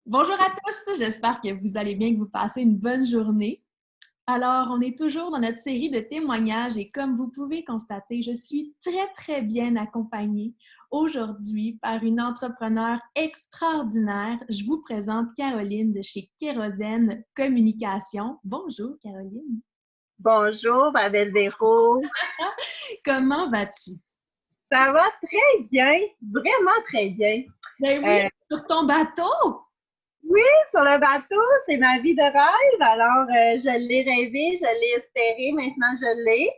Bonjour à tous, j'espère que vous allez bien, que vous passez une bonne journée. Alors, on est toujours dans notre série de témoignages et comme vous pouvez constater, je suis très bien accompagnée aujourd'hui par une entrepreneure extraordinaire. Je vous présente Caroline de chez Kérosène Communication. Bonjour Caroline. Bonjour, ma belle Véro. Comment vas-tu? Ça va très bien, vraiment très bien. Ben oui, Euh, sur ton bateau! oui, sur le bateau, c'est ma vie de rêve. Alors, je l'ai rêvé, je l'ai espéré, maintenant je l'ai.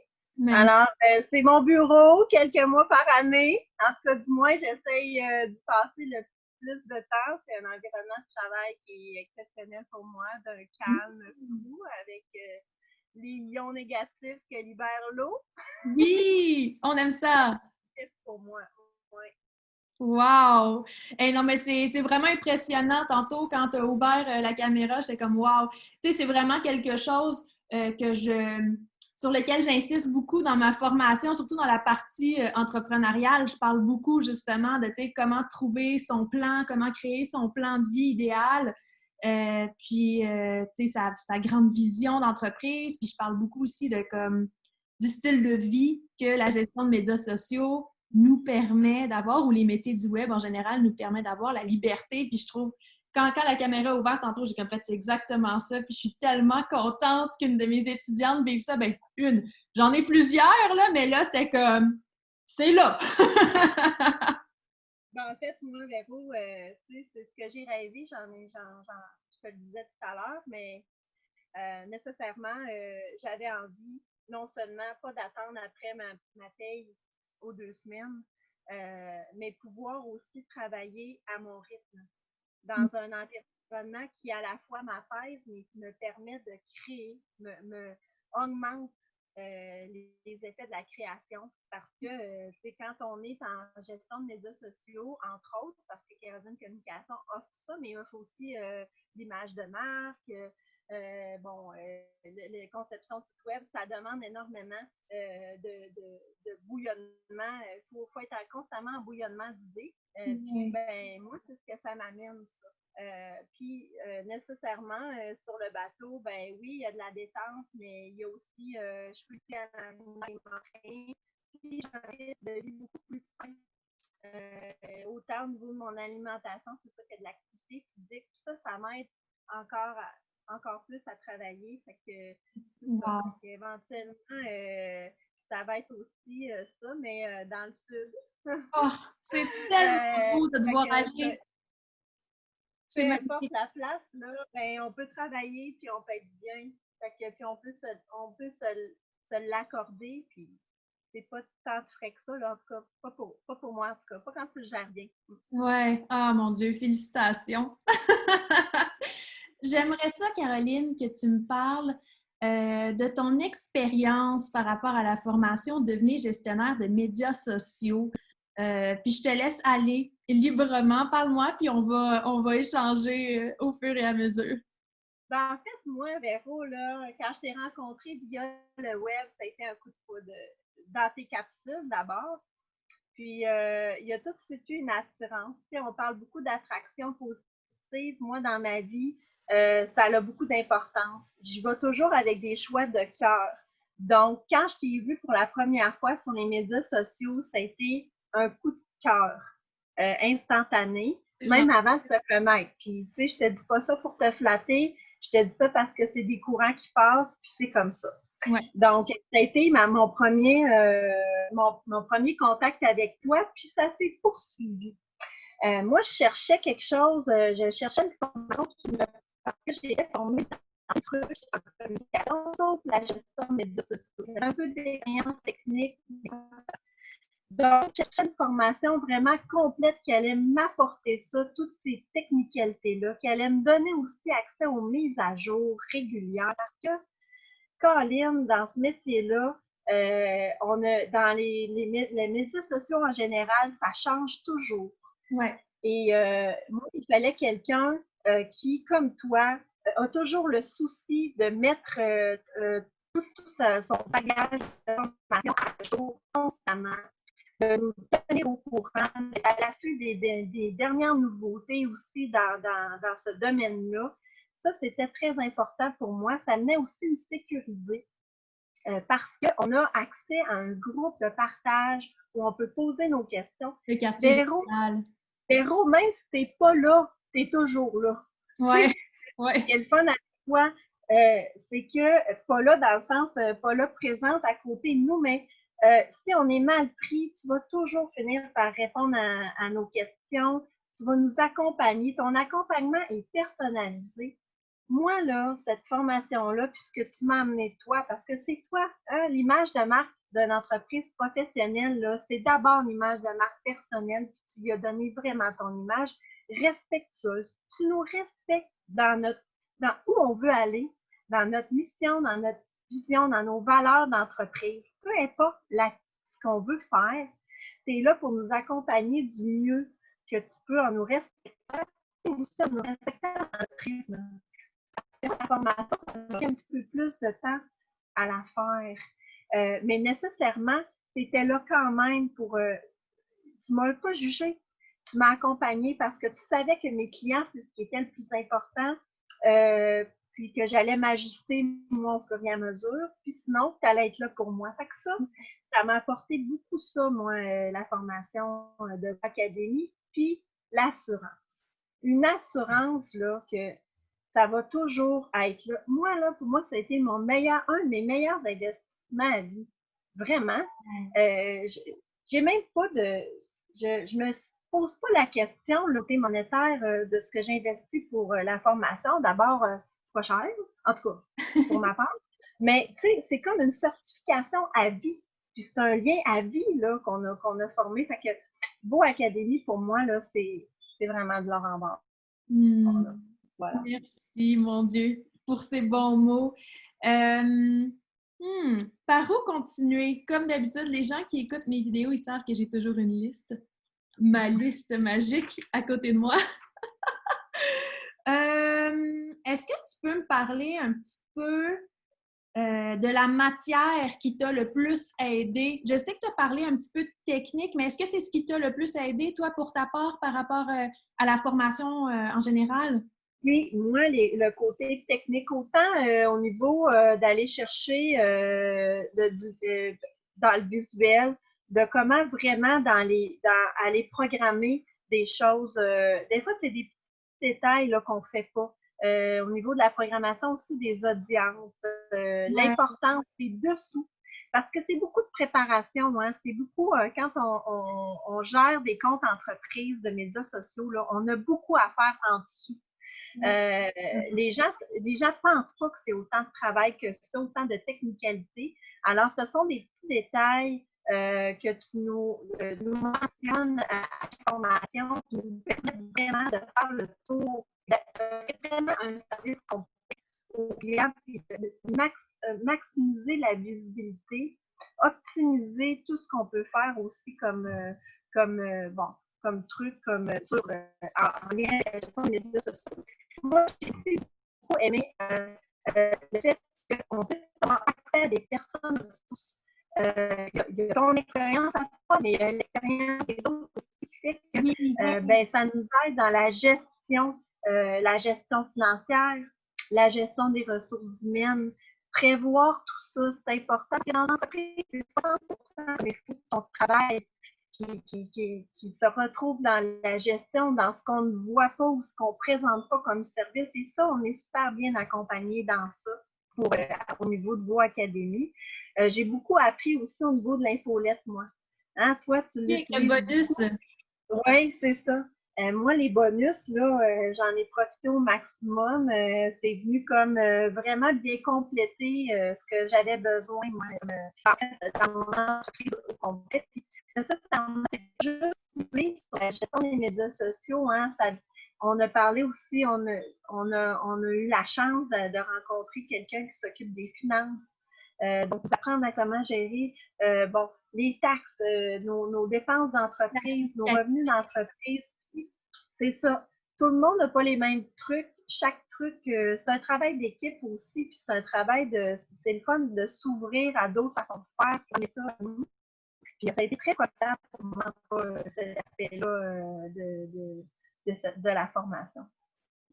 Alors, c'est mon bureau, quelques mois par année. En tout cas, du moins, j'essaye de passer le plus de temps. C'est un environnement de travail qui est exceptionnel pour moi, d'un calme fou avec les ions négatifs que libère l'eau. Oui, on aime ça! C'est pour moi. Ouais. Wow! Hey, non, mais c'est vraiment impressionnant. Tantôt, quand tu as ouvert la caméra, j'étais comme wow! Tu sais, c'est vraiment quelque chose sur lequel j'insiste beaucoup dans ma formation, surtout dans la partie entrepreneuriale. Je parle beaucoup justement de, tu sais, comment trouver son plan, comment créer son plan de vie idéal. Tu sais, sa grande vision d'entreprise. Puis je parle beaucoup aussi de comme du style de vie que la gestion de médias sociaux nous permet d'avoir, ou les métiers du web en général nous permet d'avoir la liberté. Puis je trouve, quand la caméra est ouverte, tantôt, j'ai comme fait, c'est exactement ça. Puis je suis tellement contente qu'une de mes étudiantes vive ça. Ben, une. J'en ai plusieurs, là, mais là, c'était comme, c'est là. Ben, en fait, moi, Véro, tu sais, c'est ce que j'ai rêvé, je te le disais tout à l'heure, mais nécessairement, j'avais envie non seulement pas d'attendre après ma paye aux 2 semaines, mais pouvoir aussi travailler à mon rythme, dans un environnement qui à la fois m'apaise, mais qui me permet de créer, me augmente les effets de la création. Parce que c'est quand on est en gestion de médias sociaux, entre autres, parce que Kérosène Communication offre ça, mais il offre aussi l'image de marque, les conceptions de site web, ça demande énormément de bouillonnement. Il faut être constamment en bouillonnement d'idées. Puis, ben, moi, c'est ce que ça m'amène, ça. Nécessairement, sur le bateau, ben oui, il y a de la détente, mais il y a aussi, je peux aussi m'entraîner. Puis, j'ai un rythme de vie beaucoup plus simple. Autant au niveau de mon alimentation, c'est ça que de l'activité physique. Puis ça m'aide encore, encore plus à travailler. Fait que c'est ça. Wow. Fait qu'éventuellement, ça va être aussi ça, mais dans le sud. Oh, c'est tellement beau de Fait devoir que aller. C'est peu importe magnifique. la place, là, ben, on peut travailler puis on peut être bien. Fait que, puis on peut se l'accorder, puis c'est pas tant de frais que ça, là, en tout cas, pas pour moi, en tout cas, pas quand tu le gères bien. Ouais. Ah, mon Dieu, félicitations. J'aimerais ça, Caroline, que tu me parles de ton expérience par rapport à la formation Devenir gestionnaire de médias sociaux. Puis je te laisse aller librement. Parle-moi, puis on va échanger au fur et à mesure. Ben, en fait, moi, Véro, là, quand je t'ai rencontré via le web, ça a été un coup de foudre dans tes capsules d'abord. Puis, il y a tout de suite eu une attirance. Tu sais, on parle beaucoup d'attraction positive. Moi, dans ma vie, ça a beaucoup d'importance. J'y vais toujours avec des choix de cœur. Donc, quand je t'ai vu pour la première fois sur les médias sociaux, ça a été un coup de cœur instantané, C'est même gentil. avant de te connaître. Puis, tu sais, je te dis pas ça pour te flatter, je te dis ça parce que c'est des courants qui passent, puis c'est comme ça. Ouais. Donc, ça a été mon premier contact avec toi, puis ça s'est poursuivi. Moi, je cherchais quelque chose, je cherchais une formation parce que j'étais formée dans un truc en communication, sauf la gestion des médias sociaux. J'avais un peu d'expérience technique. Donc, je cherchais une formation vraiment complète qui allait m'apporter ça, toutes ces technicalités-là, qui allait me donner aussi accès aux mises à jour régulières. Parce que Colin, dans ce métier-là, on a dans les médias sociaux en général, ça change toujours. Ouais. Et moi, il fallait quelqu'un qui, comme toi, a toujours le souci de mettre tout son bagage d'informations à jour constamment. de nous tenir au courant, à l'affût des dernières nouveautés aussi dans ce domaine-là. Ça, c'était très important pour moi. Ça venait aussi me sécuriser parce qu'on a accès à un groupe de partage où on peut poser nos questions. Le quartier général. Véro, même si t'es pas là, t'es toujours là. Ouais, Ce qui est le fun avec toi, c'est que pas là dans le sens, pas là présente à côté de nous, mais si on est mal pris, tu vas toujours finir par répondre à nos questions. Tu vas nous accompagner. Ton accompagnement est personnalisé. Moi, là, cette formation-là, puisque tu m'as amené toi, parce que c'est toi, hein, l'image de marque d'une entreprise professionnelle, là, c'est d'abord l'image de marque personnelle, puis tu lui as donné vraiment ton image respectueuse. Tu nous respectes dans où on veut aller, dans notre mission, dans notre vision, dans nos valeurs d'entreprise. Peu importe ce qu'on veut faire, tu es là pour nous accompagner du mieux que tu peux en nous respectant et aussi en nous respectant l'entreprise. La formation, ça a pris un petit peu plus de temps à la faire. Mais nécessairement, tu étais là quand même pour. Tu m'as pas jugé. Tu m'as accompagné parce que tu savais que mes clients, c'est ce qui était le plus important. Puis que j'allais m'ajuster, moi, au fur et à mesure. Puis sinon, tu allais être là pour moi. Fait que ça m'a apporté beaucoup ça, moi, la formation de l'académie. Puis l'assurance. Une assurance, là, que ça va toujours être là. Moi, là, pour moi, ça a été un de mes meilleurs investissements à vie. Vraiment. J'ai même pas de. Je me pose pas la question, le côté monétaire, de ce que j'investis pour la formation. D'abord, c'est pas cher, en tout cas, pour ma part. Mais, tu sais, c'est comme une certification à vie. Puis c'est un lien à vie, là, qu'on a formé. Fait que Beau Académie, pour moi, là, c'est vraiment de l'or en bord. Voilà. Merci, mon Dieu, pour ces bons mots. Par où continuer? Comme d'habitude, les gens qui écoutent mes vidéos, ils savent que j'ai toujours une liste. Ma liste magique à côté de moi. Est-ce que tu peux me parler un petit peu de la matière qui t'a le plus aidé? Je sais que tu as parlé un petit peu de technique, mais est-ce que c'est ce qui t'a le plus aidé, toi, pour ta part, par rapport à la formation en général? Oui, moi, le côté technique, autant au niveau d'aller chercher dans le visuel, de comment vraiment aller programmer des choses. Des fois, c'est des petits détails là, qu'on ne fait pas. Au niveau de la programmation aussi des audiences, Ouais. l'importance des dessous. Parce que c'est beaucoup de préparation, hein. C'est beaucoup, quand on gère des comptes entreprises de médias sociaux, là, on a beaucoup à faire en dessous. Les gens pensent pas que c'est autant de travail que ça, autant de technicalité. Alors, ce sont des petits détails que tu nous mentionnes à la formation qui nous permettent vraiment de faire le tour, vraiment un service complet aux clients, puis de maximiser la visibilité, optimiser tout ce qu'on peut faire aussi comme truc, comme en lien avec la gestion des médias sociaux. Moi, j'ai aussi beaucoup aimé le fait qu'on puisse avoir accès à des personnes ressources. Il y a ton expérience à toi, mais il y a l'expérience des autres aussi qui fait que ça nous aide dans la gestion financière, la gestion des ressources humaines. Prévoir tout ça, c'est important. Dans l'entreprise, c'est 60% des fruits de ton travail qui se retrouvent dans la gestion, dans ce qu'on ne voit pas ou ce qu'on ne présente pas comme service. Et ça, on est super bien accompagné dans ça au niveau de Beau Académie. J'ai beaucoup appris aussi au niveau de l'infolette, moi. Hein, toi, tu l'utilises. Le bonus. Oui, c'est ça. Moi, les bonus, là, j'en ai profité au maximum. C'est venu comme vraiment bien compléter ce que j'avais besoin, moi, dans mon entreprise au complet. Ça, c'est juste sur la gestion des médias sociaux. Hein, on a parlé aussi, on a eu la chance de rencontrer quelqu'un qui s'occupe des finances. Donc, apprendre à comment gérer les taxes, nos dépenses d'entreprise, nos revenus d'entreprise. C'est ça. Tout le monde n'a pas les mêmes trucs. Chaque truc, c'est un travail d'équipe aussi, puis c'est un travail c'est le fun de s'ouvrir à d'autres façons de faire, comme ça. Puis ça a été très profitable pour moi, cet aspect-là de la formation.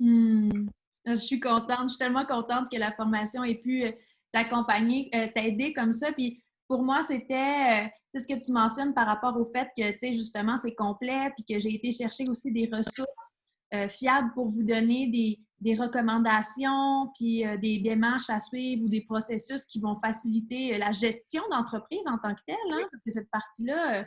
Je suis contente, je suis tellement contente que la formation ait pu t'accompagner, t'aider comme ça. Puis pour moi, c'était ce que tu mentionnes par rapport au fait que, tu sais, justement, c'est complet, puis que j'ai été chercher aussi des ressources fiables pour vous donner des recommandations, puis des démarches à suivre ou des processus qui vont faciliter la gestion d'entreprise en tant que telle, hein, parce que cette partie-là,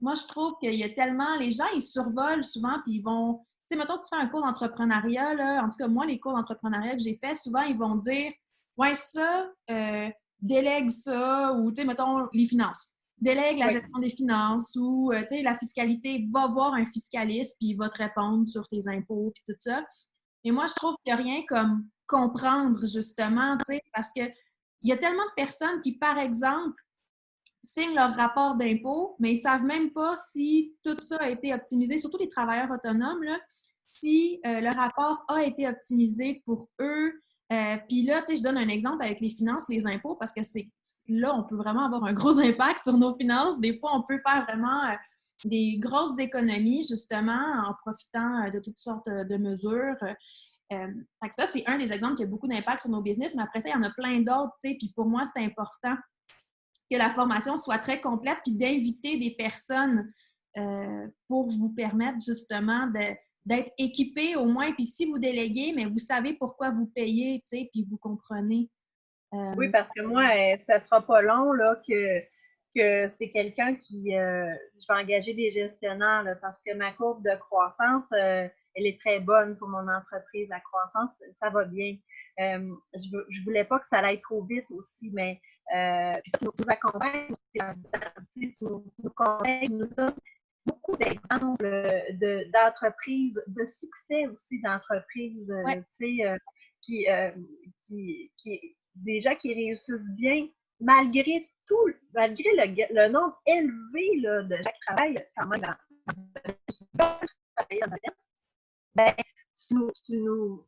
moi, je trouve qu'il y a tellement... Les gens, ils survolent souvent, puis ils vont... Tu sais, mettons que tu fais un cours d'entrepreneuriat, là, en tout cas, moi, les cours d'entrepreneuriat que j'ai faits, souvent, ils vont dire « Ouais, ça, délègue ça » ou, tu sais, mettons, les finances. Délègue la gestion des finances ou, tu sais, la fiscalité, va voir un fiscaliste, puis il va te répondre sur tes impôts, puis tout ça. Et moi, je trouve qu'il n'y a rien comme comprendre, justement, tu sais, parce que il y a tellement de personnes qui, par exemple, signent leur rapport d'impôt, mais ils ne savent même pas si tout ça a été optimisé, surtout les travailleurs autonomes, là, si le rapport a été optimisé pour eux. Puis là, tu sais, je donne un exemple avec les finances, les impôts, parce que c'est là, on peut vraiment avoir un gros impact sur nos finances. Des fois, on peut faire vraiment des grosses économies, justement, en profitant de toutes sortes de mesures. Fait que ça, c'est un des exemples qui a beaucoup d'impact sur nos business, mais après ça, il y en a plein d'autres, tu sais, puis pour moi, c'est important que la formation soit très complète, puis d'inviter des personnes pour vous permettre justement d'être équipés au moins. Puis si vous déléguez, mais vous savez pourquoi vous payez, tu sais, puis vous comprenez. Oui, parce que moi, ça ne sera pas long là, que c'est quelqu'un qui... je vais engager des gestionnaires là, parce que ma courbe de croissance, elle est très bonne pour mon entreprise. La croissance, ça va bien. Je voulais pas que ça aille trop vite aussi, mais puis tu nous accompagnes, tu nous conseilles, tu nous donnes beaucoup d'exemples d'entreprises, de succès aussi d'entreprises, tu sais, qui, des gens qui réussissent bien malgré tout, malgré le nombre élevé là, de gens qui travaillent quand même dans ben, tu nous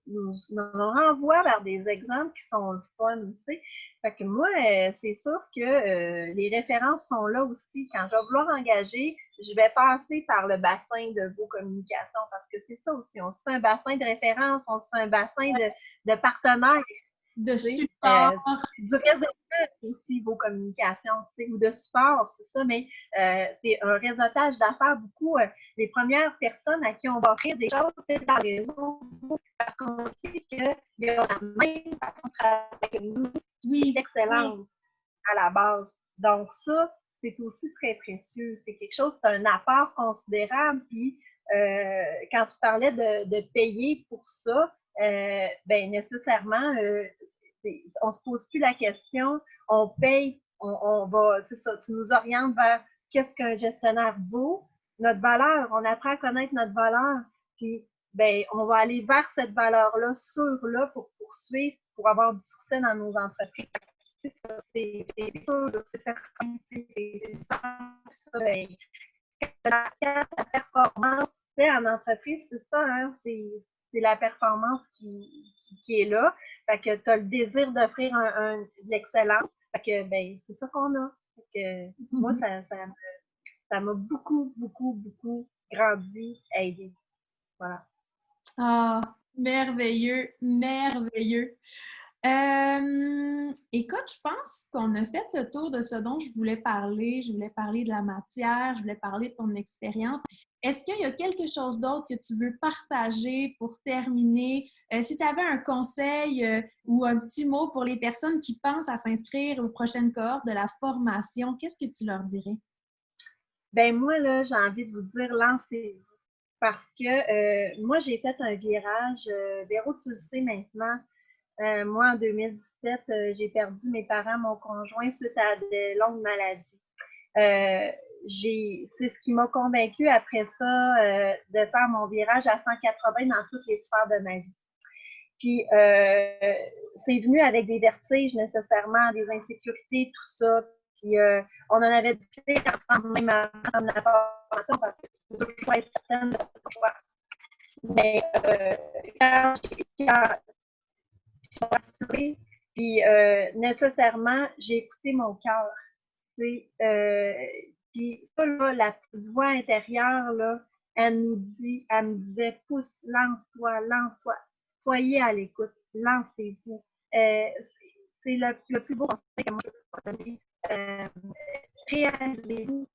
renvoies vers des exemples qui sont le fun, tu sais. Fait que moi, c'est sûr que les références sont là aussi. Quand je vais vouloir engager, je vais passer par le bassin de vos communications parce que c'est ça aussi. On se fait un bassin de références, on se fait un bassin de partenaires. De support. Du réseautage aussi, vos communications, ou de support, c'est ça, mais c'est un réseautage d'affaires beaucoup. Les premières personnes à qui on va offrir des choses, c'est dans les réseaux, parce qu'on sait qu'il y a la même façon de travailler que nous, qui est excellente à la base. Donc ça, c'est aussi très précieux. C'est quelque chose, c'est un apport considérable. Puis quand tu parlais de payer pour ça, ben nécessairement, on ne se pose plus la question, on paye, on va, c'est ça, tu nous orientes vers qu'est-ce qu'un gestionnaire vaut, notre valeur, on apprend à connaître notre valeur, puis ben, on va aller vers cette valeur-là, sûre-là, pour poursuivre, pour avoir du succès dans nos entreprises. C'est ça, c'est sûr, c'est certain, c'est ça, ben, la performance, en entreprise, c'est ça, hein, c'est la performance qui est là. Fait que tu as le désir d'offrir de l'excellence. Fait que, ben, c'est ça qu'on a. Fait que, moi, ça m'a beaucoup, beaucoup, beaucoup grandi, aidé. Voilà. Ah, merveilleux, merveilleux. Écoute, je pense qu'on a fait le tour de ce dont je voulais parler. Je voulais parler de la matière, je voulais parler de ton expérience. Est-ce qu'il y a quelque chose d'autre que tu veux partager pour terminer? Si tu avais un conseil ou un petit mot pour les personnes qui pensent à s'inscrire aux prochaines cohortes de la formation, qu'est-ce que tu leur dirais? Ben moi, là, j'ai envie de vous dire, lancez-vous. Parce que moi, j'ai fait un virage. Véro, tu le sais maintenant. Moi, en 2017, j'ai perdu mes parents, mon conjoint, suite à de longues maladies. C'est ce qui m'a convaincue après ça de faire mon virage à 180 dans toutes les sphères de ma vie. Puis, c'est venu avec des vertiges nécessairement, des insécurités, tout ça. Puis, on en avait discuté ensemble même avant la formation parce que je veux toujours être certaine de mon choix. Mais quand j'ai rassurée, puis nécessairement, j'ai écouté mon cœur. Puis Puis ça, là, la petite voix intérieure, là, elle me disait, pousse, lance-toi, soyez à l'écoute, lancez-vous. C'est le plus beau conseil que moi je peux donner. Réalisez-vous,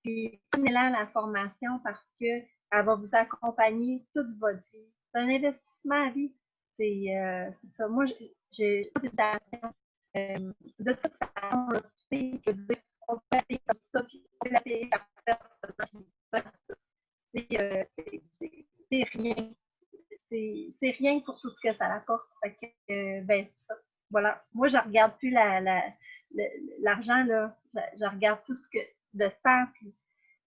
puis prenez-la la formation parce qu'elle va vous accompagner toute votre vie. C'est un investissement à vie. C'est ça. Moi, j'ai pas d'hésitation. De toute façon, là, tu sais, je veux dire, on peut la payer comme ça, puis on peut la payer par personne. C'est rien. C'est rien pour tout ce que ça apporte. Fait que, ben, c'est ça. Voilà. Moi, je regarde plus l'argent, là. Je regarde tout ce que, le temps, puis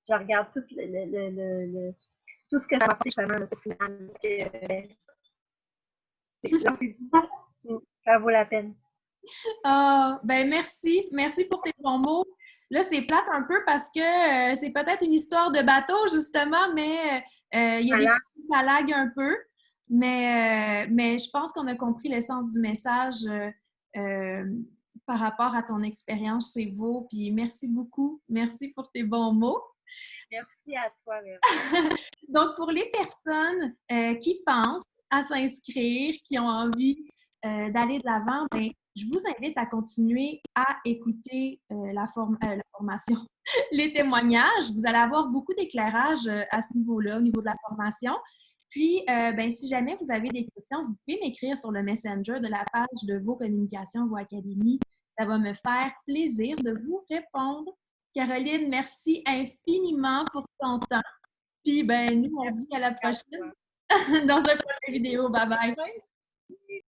je regarde tout ce que ça m'a apporté justement, au final. Ça vaut la peine. Ah, ben merci. Merci pour tes bons mots. Là, c'est plate un peu parce que c'est peut-être une histoire de bateau, justement, mais il y a des fois où ça lag un peu. Mais je pense qu'on a compris l'essence du message euh, par rapport à ton expérience chez vous. Puis merci beaucoup. Merci pour tes bons mots. Merci à toi, Véro. Donc, pour les personnes qui pensent à s'inscrire, qui ont envie d'aller de l'avant, ben, je vous invite à continuer à écouter la formation, les témoignages. Vous allez avoir beaucoup d'éclairage à ce niveau-là, au niveau de la formation. Puis, ben, si jamais vous avez des questions, vous pouvez m'écrire sur le Messenger de la page de Vos Communications, Vos Académies. Ça va me faire plaisir de vous répondre. Caroline, merci infiniment pour ton temps. Puis, ben, nous, on se dit à la prochaine dans un prochain vidéo. Bye bye!